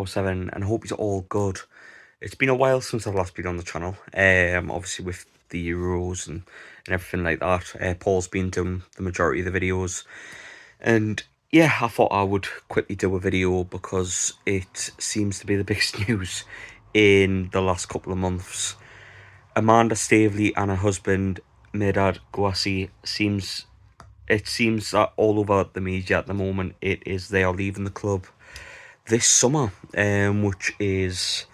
24/7 and I hope you're all good. It's been a while since I've last been on the channel, obviously with the Euros and everything like that. Paul's been doing the majority of the videos, and yeah, I thought I would quickly do a video because it seems to be the biggest news in the last couple of months. Amanda Staveley and her husband, Mehrdad Ghodoussi, it seems that all over the media at the moment they are leaving the club this summer, which is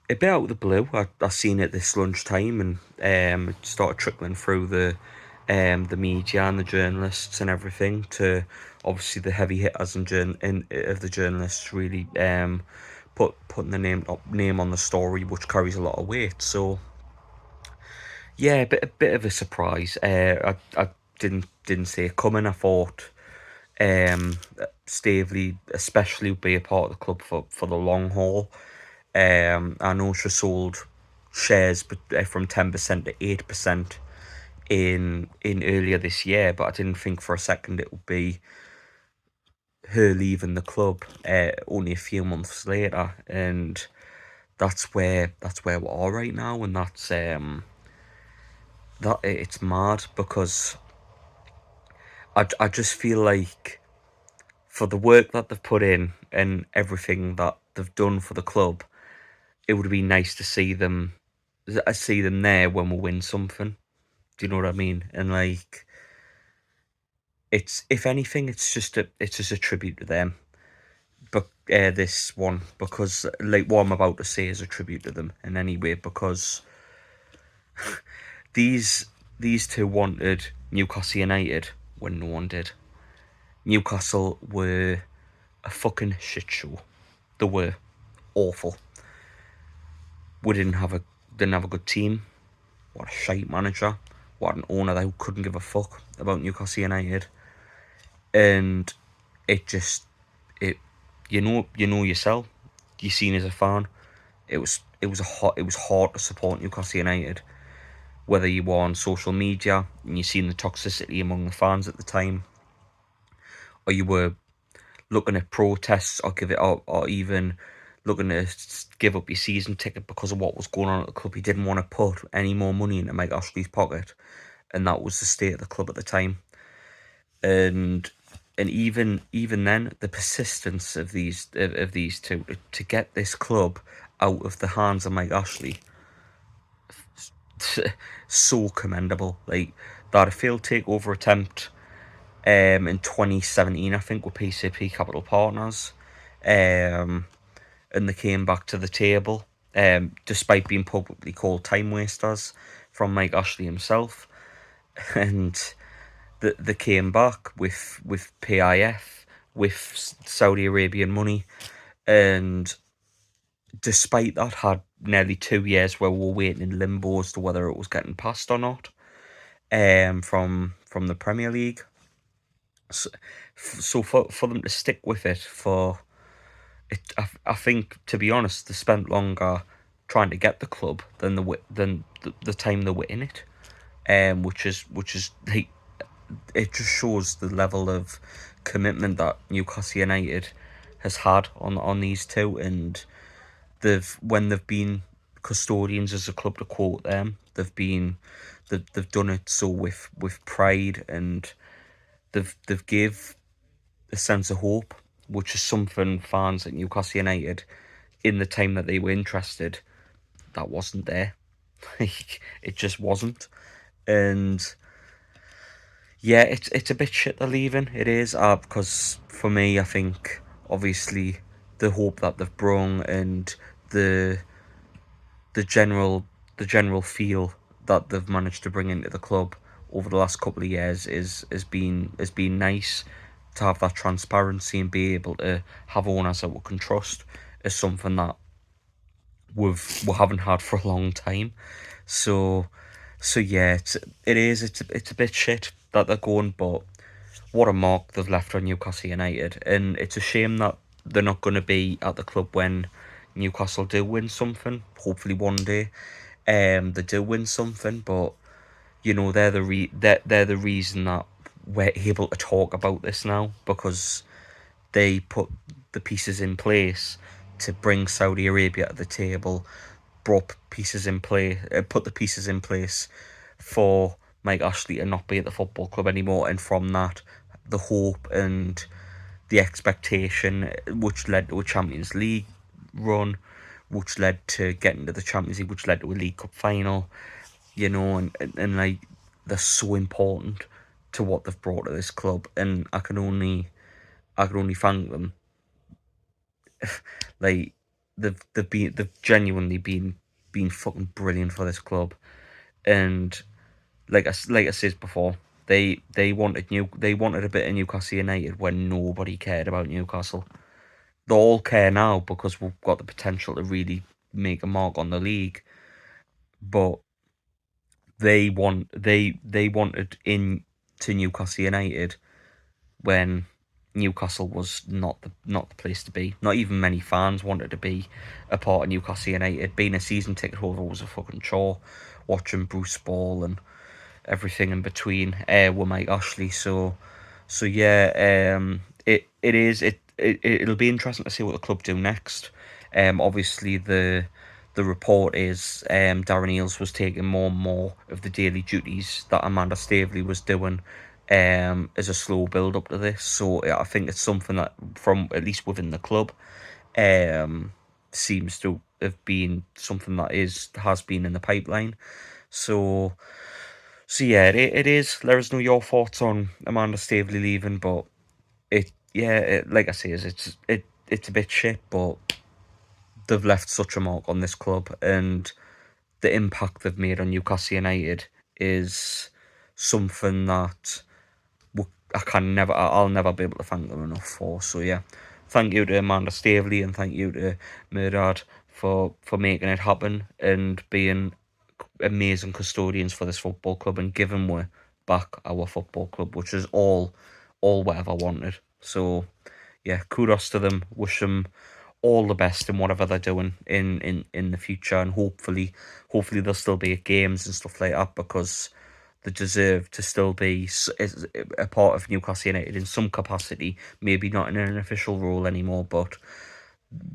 a bit out of the blue. I seen it this lunchtime, and it started trickling through the media and the journalists and everything to obviously the heavy hitters and of the journalists really putting the name on the story, which carries a lot of weight. So yeah, a bit of a surprise. I didn't see it coming. I thought Staveley especially would be a part of the club for the long haul. I know she sold shares from 10% to 8% in earlier this year, but I didn't think for a second it would be her leaving the club only a few months later, and that's where we are right now, and that's that it's mad because I just feel like for the work that they've put in and everything that they've done for the club, it would be nice to see them there when we win something. Do you know what I mean? And like, it's, if anything, it's just a tribute to them. But this one, because like what I'm about to say is a tribute to them in any way, because these two wanted Newcastle United when no one did. Newcastle were a fucking shit show. They were awful. We didn't have a good team. What a shite manager. What an owner that who couldn't give a fuck about Newcastle United. And it you know yourself. You seen as a fan. It was hard to support Newcastle United. Whether you were on social media and you seen the toxicity among the fans at the time, or you were looking at protests or even looking to give up your season ticket because of what was going on at the club. He didn't want to put any more money into Mike Ashley's pocket, and that was the state of the club at the time. And even then, the persistence of these two to get this club out of the hands of Mike Ashley, so commendable. Like that failed takeover attempt in 2017, I think, with PCP Capital Partners, and they came back to the table, despite being publicly called time wasters from Mike Ashley himself, and they came back with PIF, with Saudi Arabian money, and despite that had nearly 2 years where we were waiting in limbo as to whether it was getting passed or not, from the Premier League. So for them to stick with it for it, I think, to be honest, they spent longer trying to get the club than the time they were in it, which is like, it just shows the level of commitment that Newcastle United has had on these two, and when they've been custodians as a club, to quote them, they've done it so with pride, and they've gave a sense of hope, which is something fans at Newcastle United, in the time that they were interested, that wasn't there. It just wasn't. And yeah, it's a bit shit they're leaving. It is, because for me, I think obviously the hope that they've brung and the general feel that they've managed to bring into the club over the last couple of years has been nice. To have that transparency and be able to have owners that we can trust is something that we haven't had for a long time. So yeah, it's a bit shit that they're going, but what a mark they've left on Newcastle United, and it's a shame that they're not going to be at the club when Newcastle do win something. Hopefully one day, they do win something, but you know, they're the reason that we're able to talk about this now, because they put the pieces in place to bring Saudi Arabia to the table, brought pieces in play, put the pieces in place for Mike Ashley to not be at the football club anymore, and from that, the hope and the expectation, which led to a Champions League run, which led to getting to the Champions League, which led to a League Cup final, and like, they're so important to what they've brought to this club, and I can only thank them. Like, they've genuinely been fucking brilliant for this club, and like I said before, they wanted a bit of Newcastle United when nobody cared about Newcastle. They all care now because we've got the potential to really make a mark on the league, but they wanted in to Newcastle United when Newcastle was not the place to be. Not even many fans wanted to be a part of Newcastle United. Being a season ticket holder was a fucking chore. Watching Bruce Ball and everything in between with Mike Ashley. So yeah, it'll be interesting to see what the club do next. Obviously the report is Darren Eales was taking more and more of the daily duties that Amanda Staveley was doing as a slow build up to this. So yeah, I think it's something that, from at least within the club, um, seems to have been something that has been in the pipeline. So yeah, it is. Let us know your thoughts on Amanda Staveley leaving, but like I say, it's a bit shit, but they've left such a mark on this club, and the impact they've made on Newcastle United is something that I'll never be able to thank them enough for. So yeah, thank you to Amanda Staveley, and thank you to Mehrdad for making it happen and being amazing custodians for this football club and giving we back our football club, which is all we ever wanted. So yeah, kudos to them. Wish them all the best in whatever they're doing in the future, and hopefully they'll still be at games and stuff like that, because they deserve to still be a part of Newcastle United in some capacity. Maybe not in an official role anymore, but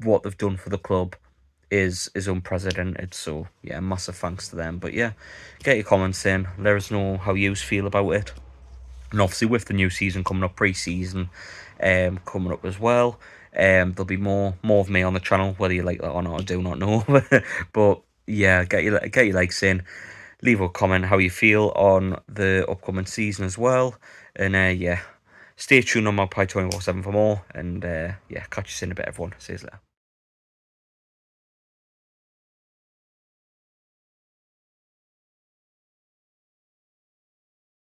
what they've done for the club is unprecedented. So yeah, massive thanks to them. But yeah, get your comments in. Let us know how you feel about it. And obviously, with the new season coming up, pre-season coming up as well, there'll be more of me on the channel, whether you like that or not, I do not know. But yeah, get your likes in, leave a comment how you feel on the upcoming season as well, and yeah, stay tuned on Magpie 24/7 for more. And yeah, catch you in a bit, everyone. See you later.